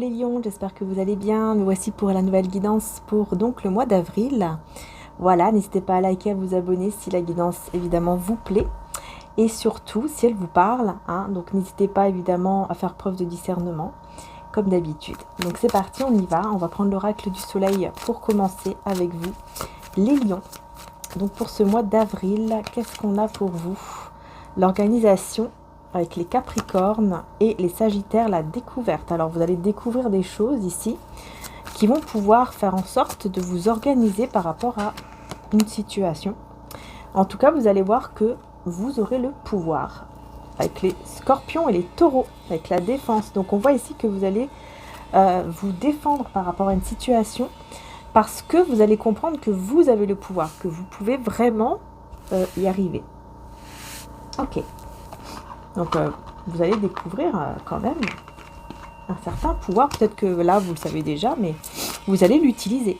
les lions, j'espère que vous allez bien. Me voici pour la nouvelle guidance pour donc le mois d'avril. Voilà, n'hésitez pas à liker, à vous abonner si la guidance évidemment vous plaît. Et surtout, si elle vous parle, hein, donc n'hésitez pas évidemment à faire preuve de discernement, comme d'habitude. Donc c'est parti, on y va. On va prendre l'oracle du soleil pour commencer avec vous, les lions. Donc pour ce mois d'avril, qu'est-ce qu'on a pour vous? L'organisation avec les capricornes et les sagittaires, la découverte. Alors vous allez découvrir des choses ici qui vont pouvoir faire en sorte de vous organiser par rapport à une situation. En tout cas, vous allez voir que vous aurez le pouvoir avec les scorpions et les taureaux, avec la défense. Donc on voit ici que vous allez vous défendre par rapport à une situation parce que vous allez comprendre que vous avez le pouvoir, que vous pouvez vraiment y arriver. Ok. Donc, vous allez découvrir quand même un certain pouvoir. Peut-être que là, vous le savez déjà, mais vous allez l'utiliser.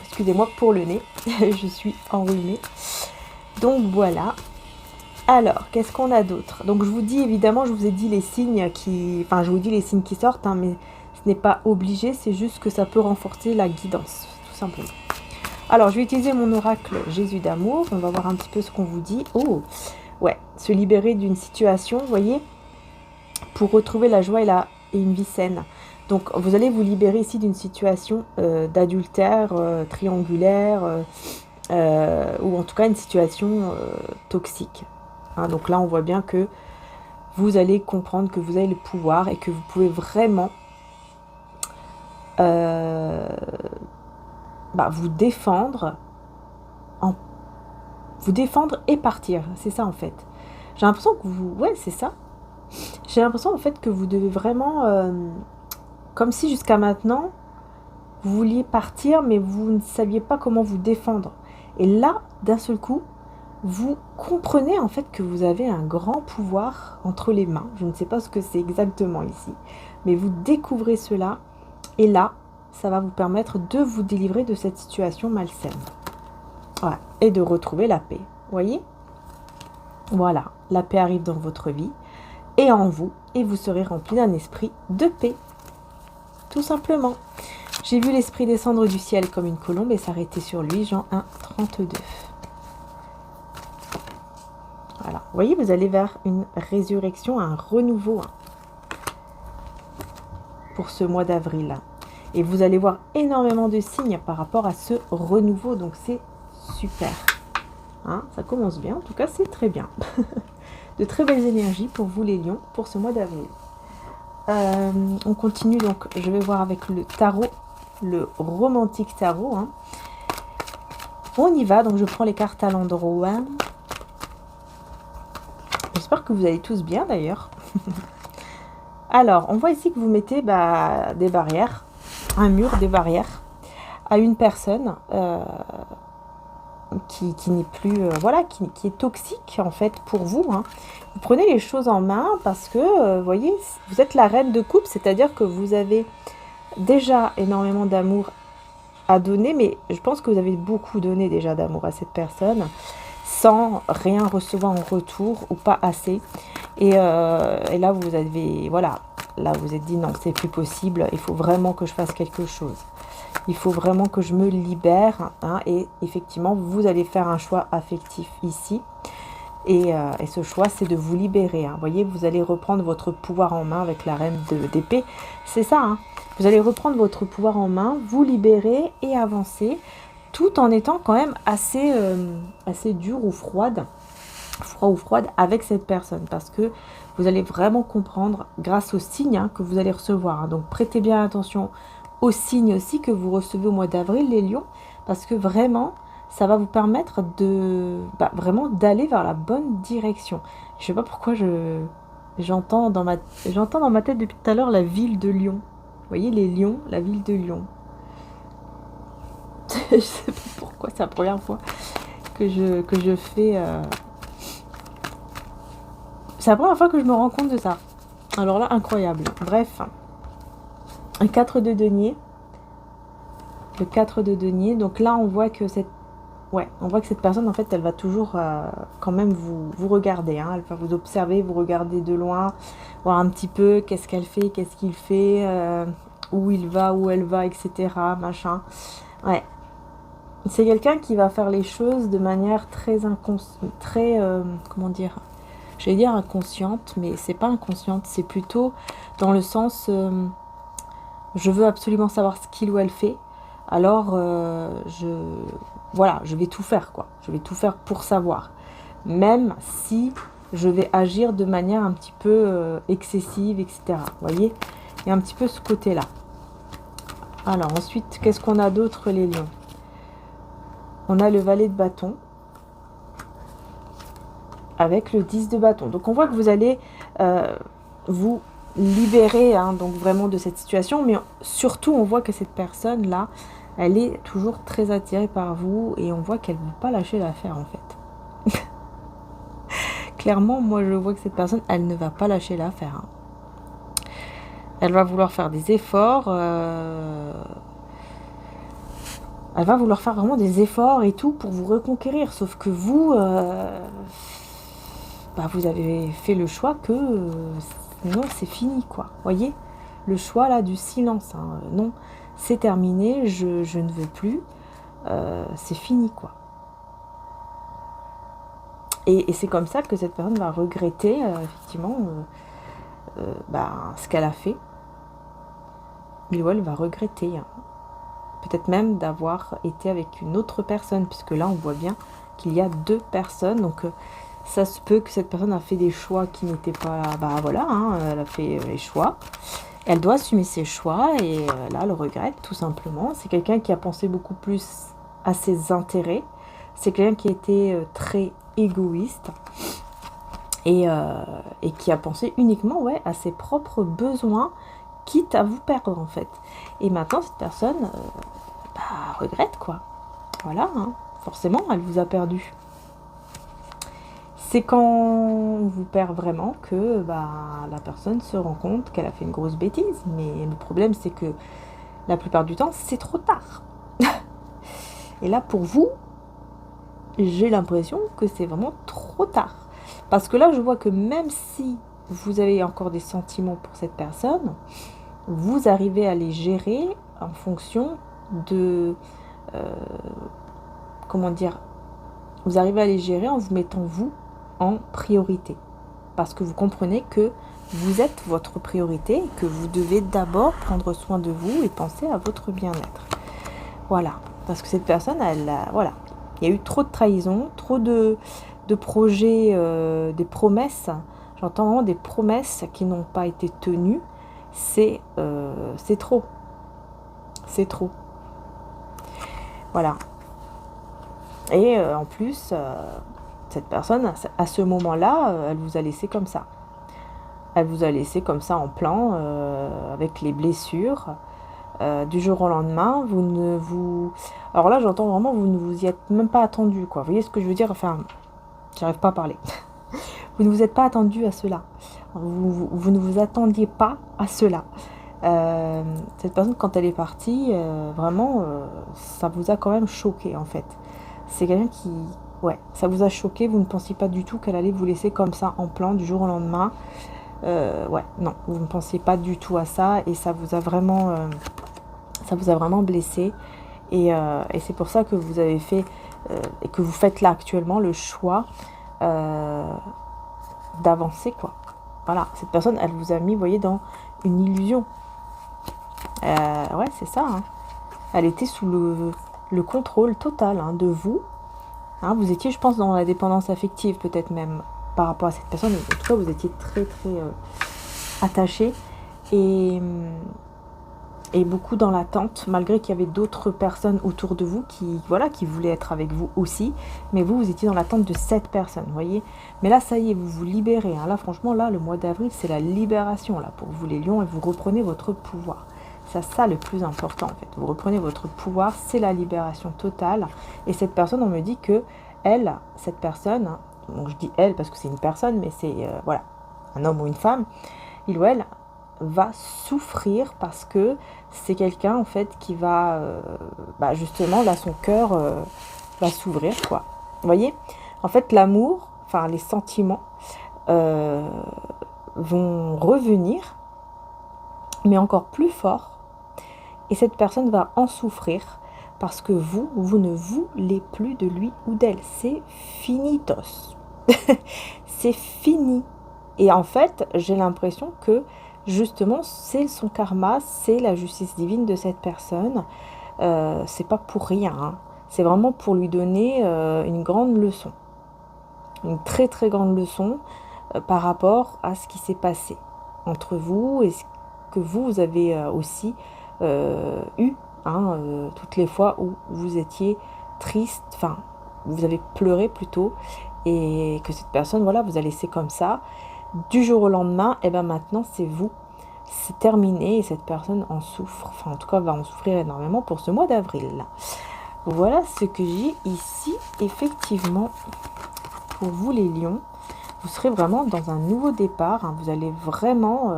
Excusez-moi pour le nez, je suis enrhumée. Donc, voilà. Alors, qu'est-ce qu'on a d'autre? Donc, je vous dis, évidemment, je vous ai dit les signes qui... Enfin, je vous dis les signes qui sortent, hein, mais ce n'est pas obligé. C'est juste que ça peut renforcer la guidance, tout simplement. Alors, je vais utiliser mon oracle Jésus d'amour. On va voir un petit peu ce qu'on vous dit. Oh! Ouais, se libérer d'une situation, vous voyez, pour retrouver la joie et une vie saine. Donc, vous allez vous libérer ici d'une situation d'adultère, triangulaire, ou en tout cas une situation toxique. Hein, donc là, on voit bien que vous allez comprendre que vous avez le pouvoir et que vous pouvez vraiment vous défendre et partir, c'est ça en fait. J'ai l'impression que vous... Ouais, c'est ça. J'ai l'impression en fait que vous devez vraiment... comme si jusqu'à maintenant, vous vouliez partir, mais vous ne saviez pas comment vous défendre. Et là, d'un seul coup, vous comprenez en fait que vous avez un grand pouvoir entre les mains. Je ne sais pas ce que c'est exactement ici, mais vous découvrez cela. Et là, ça va vous permettre de vous délivrer de cette situation malsaine. Voilà. Et de retrouver la paix. Vous voyez? Voilà, la paix arrive dans votre vie et en vous, et vous serez rempli d'un esprit de paix. Tout simplement. J'ai vu l'esprit descendre du ciel comme une colombe et s'arrêter sur lui, Jean 1, 32. Voilà, vous voyez, vous allez vers une résurrection, un renouveau pour ce mois d'avril. Et vous allez voir énormément de signes par rapport à ce renouveau, donc c'est super. Hein, ça commence bien, en tout cas c'est très bien. De très belles énergies pour vous les lions pour ce mois d'avril. On continue, donc je vais voir avec le tarot, le romantique tarot. Hein. On y va, donc je prends les cartes à l'endroit. J'espère que vous allez tous bien d'ailleurs. Alors, on voit ici que vous mettez des barrières, un mur, des barrières à une personne qui n'est plus, qui est toxique en fait pour vous. Hein. Vous prenez les choses en main parce que, vous voyez, vous êtes la reine de coupe, c'est-à-dire que vous avez déjà énormément d'amour à donner, mais je pense que vous avez beaucoup donné déjà d'amour à cette personne sans rien recevoir en retour ou pas assez. Et là, vous avez, voilà, là vous êtes dit non, c'est plus possible, il faut vraiment que je fasse quelque chose. Il faut vraiment que je me libère. Hein, et effectivement, vous allez faire un choix affectif ici. Et ce choix, c'est de vous libérer. Hein. Vous voyez, vous allez reprendre votre pouvoir en main avec la reine d'épée. C'est ça. Hein. Vous allez reprendre votre pouvoir en main, vous libérer et avancer, tout en étant quand même assez dur ou froid ou froide avec cette personne. Parce que vous allez vraiment comprendre grâce aux signes que vous allez recevoir. Hein. Donc, prêtez bien attention aux signes aussi que vous recevez au mois d'avril, les lions, parce que vraiment, ça va vous permettre de vraiment d'aller vers la bonne direction. Je sais pas pourquoi j'entends dans ma tête depuis tout à l'heure la ville de Lyon. Vous voyez les lions, la ville de Lyon. Je sais pas pourquoi, c'est la première fois que je fais. C'est la première fois que je me rends compte de ça. Alors là, incroyable. Bref. Un 4 de denier. Le 4 de denier. Donc là, on voit que cette personne, en fait, elle va toujours quand même vous regarder. Hein. Elle va vous observer, vous regarder de loin, voir un petit peu qu'est-ce qu'elle fait, qu'est-ce qu'il fait. où il va, où elle va, etc. Machin. Ouais. C'est quelqu'un qui va faire les choses de manière comment dire, j'allais dire inconsciente, mais c'est pas inconsciente, c'est plutôt dans le sens, je veux absolument savoir ce qu'il ou elle fait, alors voilà, je vais tout faire, quoi. Je vais tout faire pour savoir. Même si je vais agir de manière un petit peu excessive, etc. Vous voyez, il y a un petit peu ce côté-là. Alors ensuite, qu'est-ce qu'on a d'autre, les lions? On a le valet de bâton avec le 10 de bâton. Donc on voit que vous allez vous libérer, hein, donc vraiment de cette situation, mais surtout on voit que cette personne-là, elle est toujours très attirée par vous et on voit qu'elle ne veut pas lâcher l'affaire en fait. Clairement, moi je vois que cette personne, elle ne va pas lâcher l'affaire. Hein. Elle va vouloir faire des efforts. Elle va vouloir faire vraiment des efforts et tout pour vous reconquérir. Sauf que vous, vous avez fait le choix que non, c'est fini, quoi. Voyez, le choix là du silence. Hein. Non, c'est terminé, je ne veux plus. C'est fini, quoi. Et c'est comme ça que cette personne va regretter, effectivement, ce qu'elle a fait. Il ou elle va regretter. Hein. Peut-être même d'avoir été avec une autre personne, puisque là, on voit bien qu'il y a 2 personnes. Donc, ça se peut que cette personne a fait des choix qui n'étaient pas... voilà, hein, elle a fait les choix. Elle doit assumer ses choix et là, elle regrette, tout simplement. C'est quelqu'un qui a pensé beaucoup plus à ses intérêts. C'est quelqu'un qui était très égoïste et qui a pensé uniquement à ses propres besoins, quitte à vous perdre, en fait. Et maintenant, cette personne regrette, quoi. Voilà, hein. Forcément, elle vous a perdu. C'est quand on vous perd vraiment que la personne se rend compte qu'elle a fait une grosse bêtise. Mais le problème, c'est que la plupart du temps, c'est trop tard. Et là, pour vous, j'ai l'impression que c'est vraiment trop tard. Parce que là, je vois que même si vous avez encore des sentiments pour cette personne, vous arrivez à les gérer en fonction de... comment dire? Vous arrivez à les gérer en vous mettant vous en priorité. Parce que vous comprenez que vous êtes votre priorité et que vous devez d'abord prendre soin de vous et penser à votre bien-être. Voilà. Parce que cette personne, voilà. Il y a eu trop de trahison, trop de projets, des promesses. J'entends vraiment des promesses qui n'ont pas été tenues. C'est trop. C'est trop. Voilà. Et en plus, cette personne, à ce moment-là, elle vous a laissé comme ça. Elle vous a laissé comme ça en plan, avec les blessures. Du jour au lendemain, alors là, j'entends vraiment, vous ne vous y êtes même pas attendu, quoi. Vous voyez ce que je veux dire? Enfin, j'arrive pas à parler. Vous ne vous êtes pas attendu à cela. Vous ne vous attendiez pas à cela. Cette personne, quand elle est partie, vraiment, ça vous a quand même choqué, en fait. C'est quelqu'un qui... Ouais, ça vous a choqué. Vous ne pensiez pas du tout qu'elle allait vous laisser comme ça, en plan, du jour au lendemain. Non, vous ne pensiez pas du tout à ça. Et ça vous a vraiment blessé. Et c'est pour ça que vous avez fait... et que vous faites là, actuellement, le choix d'avancer, quoi. Voilà, cette personne, elle vous a mis, vous voyez, dans une illusion. Ouais, c'est ça. Hein. Elle était sous le contrôle total, hein, de vous. Hein, vous étiez, je pense, dans la dépendance affective, peut-être même, par rapport à cette personne. En tout cas, vous étiez très, très attachés. Et beaucoup dans l'attente, malgré qu'il y avait d'autres personnes autour de vous qui voulaient être avec vous aussi. Mais vous étiez dans l'attente de cette personne, vous voyez. Mais là, ça y est, vous vous libérez. Hein. Là, franchement, là, le mois d'avril, c'est la libération là pour vous, les lions, et vous reprenez votre pouvoir. C'est ça le plus important, en fait. Vous reprenez votre pouvoir, c'est la libération totale. Et cette personne, on me dit que cette personne, donc je dis elle parce que c'est une personne, mais c'est, un homme ou une femme, il ou elle va souffrir parce que c'est quelqu'un, en fait, qui va, justement, là, son cœur va s'ouvrir, quoi. Vous voyez? En fait, l'amour, enfin, les sentiments vont revenir, mais encore plus fort et cette personne va en souffrir parce que vous ne voulez plus de lui ou d'elle. C'est finitos. C'est fini. Et en fait, j'ai l'impression que justement, c'est son karma, c'est la justice divine de cette personne. C'est pas pour rien, hein. C'est vraiment pour lui donner une grande leçon. Une très très grande leçon par rapport à ce qui s'est passé entre vous et ce que vous avez aussi eu, hein, toutes les fois où vous étiez triste, enfin, vous avez pleuré plutôt, et que cette personne, voilà, vous a laissé comme ça. Du jour au lendemain, et ben maintenant, c'est vous. C'est terminé et cette personne en souffre, enfin en tout cas va en souffrir énormément pour ce mois d'avril. Voilà ce que j'ai ici, effectivement, pour vous les lions. Vous serez vraiment dans un nouveau départ, hein. Vous allez vraiment,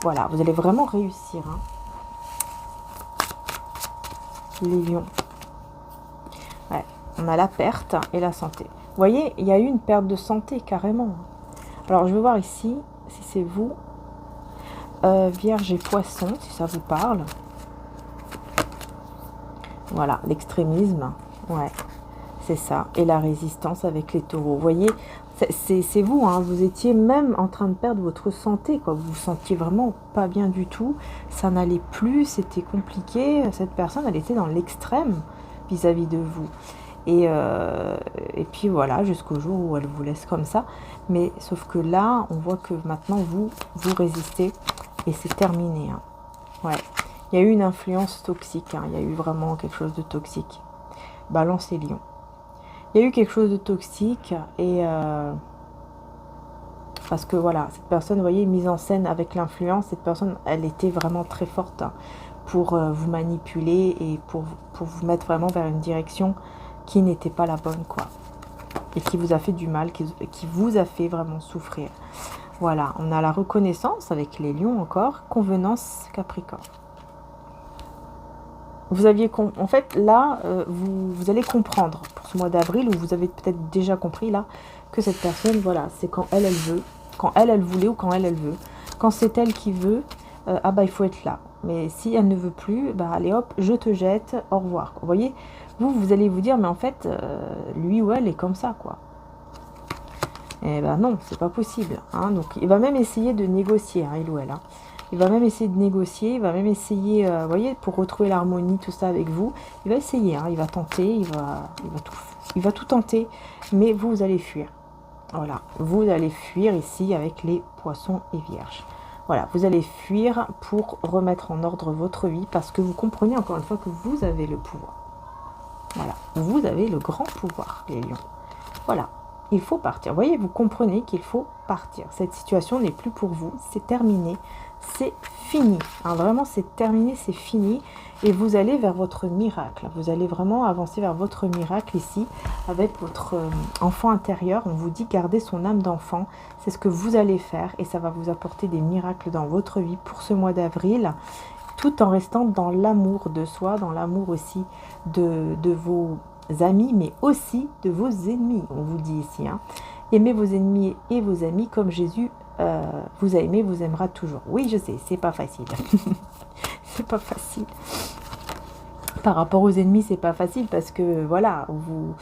voilà, vous allez vraiment réussir, hein. Les lions. Ouais, on a la perte et la santé. Vous voyez, il y a eu une perte de santé carrément. Alors je vais voir ici si c'est vous. Vierge et poisson, si ça vous parle. Voilà, l'extrémisme, ouais, c'est ça. Et la résistance avec les taureaux. Vous voyez, c'est vous, hein, vous étiez même en train de perdre votre santé, quoi. Vous vous sentiez vraiment pas bien du tout. Ça n'allait plus, c'était compliqué. Cette personne, elle était dans l'extrême vis-à-vis de vous. Et puis voilà, jusqu'au jour où elle vous laisse comme ça. Mais sauf que là, on voit que maintenant, vous résistez. Et c'est terminé, hein. Ouais. Il y a eu une influence toxique, hein. Il y a eu vraiment quelque chose de toxique. Balance et lion. Il y a eu quelque chose de toxique et parce que voilà, cette personne, vous voyez, mise en scène avec l'influence, cette personne, elle était vraiment très forte, hein, pour vous manipuler et pour vous mettre vraiment vers une direction qui n'était pas la bonne, quoi. Et qui vous a fait du mal, qui vous a fait vraiment souffrir. Voilà, on a la reconnaissance avec les lions encore, convenance Capricorne. Vous aviez, en fait, là, vous allez comprendre pour ce mois d'avril, où vous avez peut-être déjà compris là, que cette personne, voilà, c'est quand elle veut, quand elle voulait ou quand elle veut. Quand c'est elle qui veut, ah bah il faut être là. Mais si elle ne veut plus, bah allez hop, je te jette, au revoir. Vous voyez, vous allez vous dire, mais en fait, lui ou elle est comme ça, quoi. Eh ben non, c'est pas possible, hein. Donc il va même essayer de négocier, hein, il ou elle, hein. Il va même essayer de négocier, il va même essayer, vous voyez, pour retrouver l'harmonie, tout ça avec vous. Il va essayer, hein, il va tenter, il va tout tenter, mais vous allez fuir. Voilà, vous allez fuir ici avec les poissons et vierges. Voilà, vous allez fuir pour remettre en ordre votre vie, parce que vous comprenez encore une fois que vous avez le pouvoir. Voilà, vous avez le grand pouvoir, les lions. Voilà. Il faut partir. Vous voyez, vous comprenez qu'il faut partir. Cette situation n'est plus pour vous. C'est terminé. C'est fini. Hein, vraiment, c'est terminé, c'est fini. Et vous allez vers votre miracle. Vous allez vraiment avancer vers votre miracle ici, avec votre enfant intérieur. On vous dit garder son âme d'enfant. C'est ce que vous allez faire. Et ça va vous apporter des miracles dans votre vie pour ce mois d'avril, tout en restant dans l'amour de soi, dans l'amour aussi de vos amis, mais aussi de vos ennemis, on vous dit ici, hein. Aimez vos ennemis et vos amis comme Jésus vous a aimé, vous aimera toujours. Oui, je sais, c'est pas facile. C'est pas facile. Par rapport aux ennemis, c'est pas facile parce que voilà, vous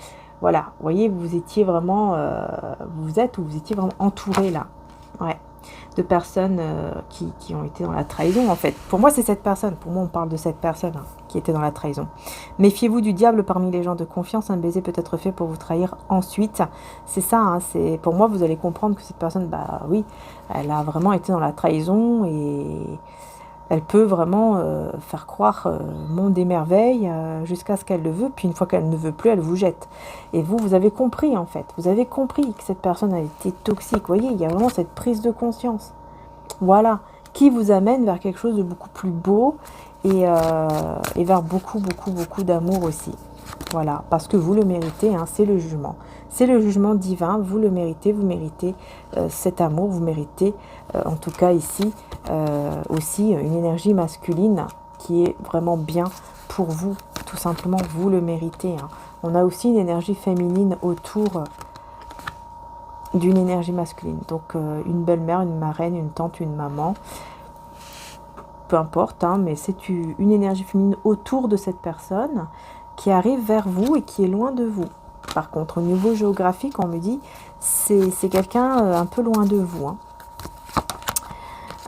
voyez, vous étiez vraiment, vous étiez vraiment entouré là, ouais, de personnes qui ont été dans la trahison, en fait. Pour moi, c'est cette personne. Pour moi, on parle de cette personne, hein, qui était dans la trahison. Méfiez-vous du diable parmi les gens de confiance. Un baiser peut être fait pour vous trahir ensuite. C'est ça, hein, c'est, pour moi, vous allez comprendre que cette personne, bah oui, elle a vraiment été dans la trahison et elle peut vraiment faire croire monde et merveille jusqu'à ce qu'elle le veut. Puis une fois qu'elle ne veut plus, elle vous jette. Et vous avez compris, en fait. Vous avez compris que cette personne a été toxique. Vous voyez, il y a vraiment cette prise de conscience. Voilà. Qui vous amène vers quelque chose de beaucoup plus beau et vers beaucoup d'amour aussi. Voilà. Parce que vous le méritez, hein, c'est le jugement. C'est le jugement divin. Vous le méritez. Vous méritez cet amour. Vous méritez, en tout cas ici, aussi une énergie masculine qui est vraiment bien pour vous, tout simplement, vous le méritez, hein. On a aussi une énergie féminine autour d'une énergie masculine, donc une belle-mère, une marraine, une tante, une maman, peu importe, hein, mais c'est une énergie féminine autour de cette personne qui arrive vers vous et qui est loin de vous. Par contre, au niveau géographique, on me dit c'est quelqu'un un peu loin de vous. Hein.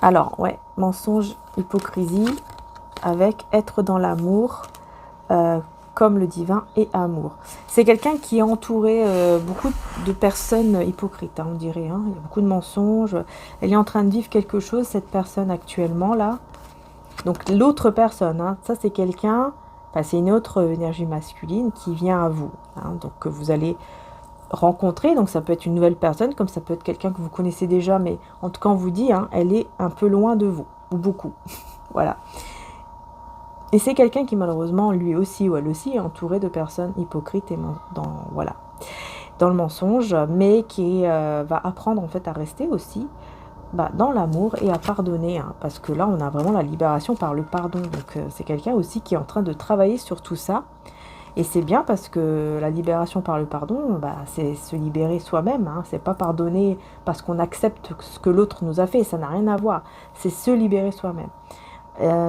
Alors, ouais, mensonge, hypocrisie, avec être dans l'amour, comme le divin et amour. C'est quelqu'un qui est entouré beaucoup de personnes hypocrites, hein, on dirait. Hein. Il y a beaucoup de mensonges. Elle est en train de vivre quelque chose, cette personne actuellement, là. Donc, l'autre personne, hein, ça c'est quelqu'un, enfin, c'est une autre énergie masculine qui vient à vous. Hein, donc, que vous allez rencontrer. Donc, ça peut être une nouvelle personne, comme ça peut être quelqu'un que vous connaissez déjà, mais en tout cas, on vous dit, hein, elle est un peu loin de vous, ou beaucoup. Voilà. Et c'est quelqu'un qui malheureusement, lui aussi ou elle aussi, est entouré de personnes hypocrites et dans le mensonge, mais qui va apprendre en fait à rester aussi dans l'amour et à pardonner. Hein, parce que là, on a vraiment la libération par le pardon. Donc c'est quelqu'un aussi qui est en train de travailler sur tout ça. Et c'est bien parce que la libération par le pardon, c'est se libérer soi-même. Hein, c'est pas pardonner parce qu'on accepte ce que l'autre nous a fait. Ça n'a rien à voir. C'est se libérer soi-même.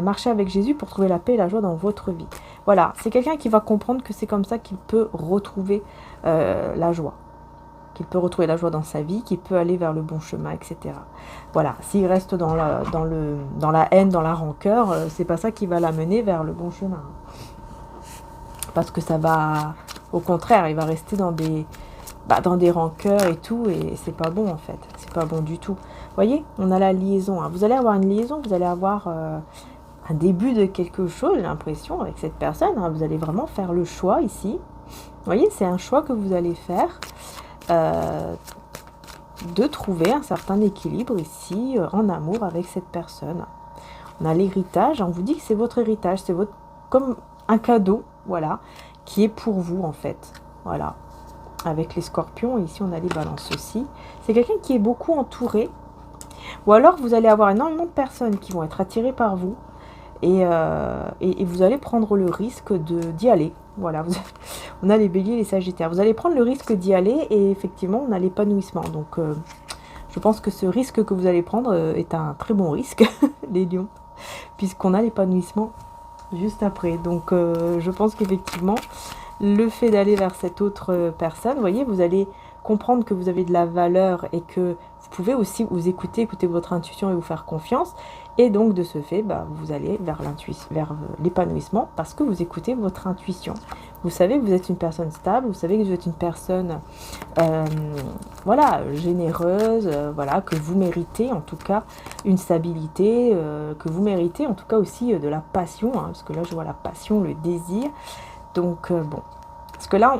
Marcher avec Jésus pour trouver la paix et la joie dans votre vie. Voilà, c'est quelqu'un qui va comprendre que c'est comme ça qu'il peut retrouver la joie. Qu'il peut retrouver la joie dans sa vie, qu'il peut aller vers le bon chemin, etc. Voilà, s'il reste dans la haine, dans la rancœur, c'est pas ça qui va l'amener vers le bon chemin. Parce que ça va, au contraire, il va rester dans des rancœurs et tout, et c'est pas bon en fait. C'est pas bon du tout. Vous voyez, on a la liaison. Hein. Vous allez avoir une liaison, vous allez avoir un début de quelque chose, j'ai l'impression, avec cette personne. Hein. Vous allez vraiment faire le choix ici. Vous voyez, c'est un choix que vous allez faire de trouver un certain équilibre ici, en amour avec cette personne. On a l'héritage, on vous dit que c'est votre héritage, c'est comme un cadeau, voilà, qui est pour vous en fait. Voilà. Avec les scorpions, et ici on a les balances aussi. C'est quelqu'un qui est beaucoup entouré. Ou alors vous allez avoir énormément de personnes qui vont être attirées par vous et vous allez prendre le risque d'y aller. Voilà, on a les béliers et les sagittaires. Vous allez prendre le risque d'y aller et effectivement on a l'épanouissement. Donc je pense que ce risque que vous allez prendre est un très bon risque, les lions, puisqu'on a l'épanouissement juste après. Donc je pense qu'effectivement le fait d'aller vers cette autre personne, vous voyez, vous allez comprendre que vous avez de la valeur et que vous pouvez aussi vous écouter votre intuition et vous faire confiance. Et donc, de ce fait, vous allez vers l'épanouissement parce que vous écoutez votre intuition. Vous savez que vous êtes une personne stable, vous savez que vous êtes une personne généreuse, que vous méritez en tout cas une stabilité, que vous méritez en tout cas aussi de la passion, hein, parce que là, je vois la passion, le désir. Donc, bon. Parce que là,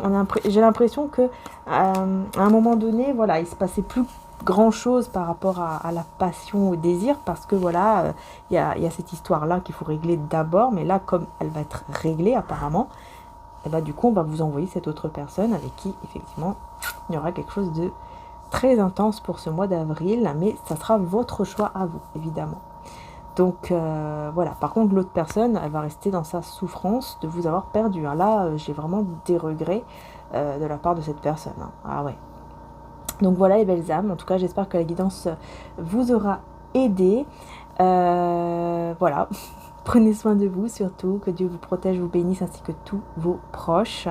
j'ai l'impression que à un moment donné, voilà, il se passait plus grand chose par rapport à la passion, au désir, parce que voilà, il y a cette histoire-là qu'il faut régler d'abord, mais là, comme elle va être réglée apparemment, et du coup, on va vous envoyer cette autre personne avec qui, effectivement, il y aura quelque chose de très intense pour ce mois d'avril, mais ça sera votre choix à vous, évidemment. Donc voilà, par contre l'autre personne, elle va rester dans sa souffrance de vous avoir perdu. Hein. Là, j'ai vraiment des regrets de la part de cette personne. Hein. Ah ouais. Donc voilà les belles âmes, en tout cas j'espère que la guidance vous aura aidé. Voilà, prenez soin de vous surtout, que Dieu vous protège, vous bénisse ainsi que tous vos proches.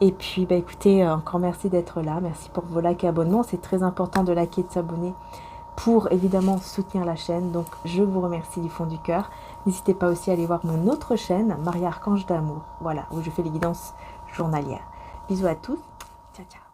Et puis écoutez, encore merci d'être là, merci pour vos likes et abonnements, c'est très important de liker et de s'abonner pour évidemment soutenir la chaîne. Donc je vous remercie du fond du cœur. N'hésitez pas aussi à aller voir mon autre chaîne, Maria Archange d'amour, voilà, où je fais les guidances journalières. Bisous à tous, ciao ciao.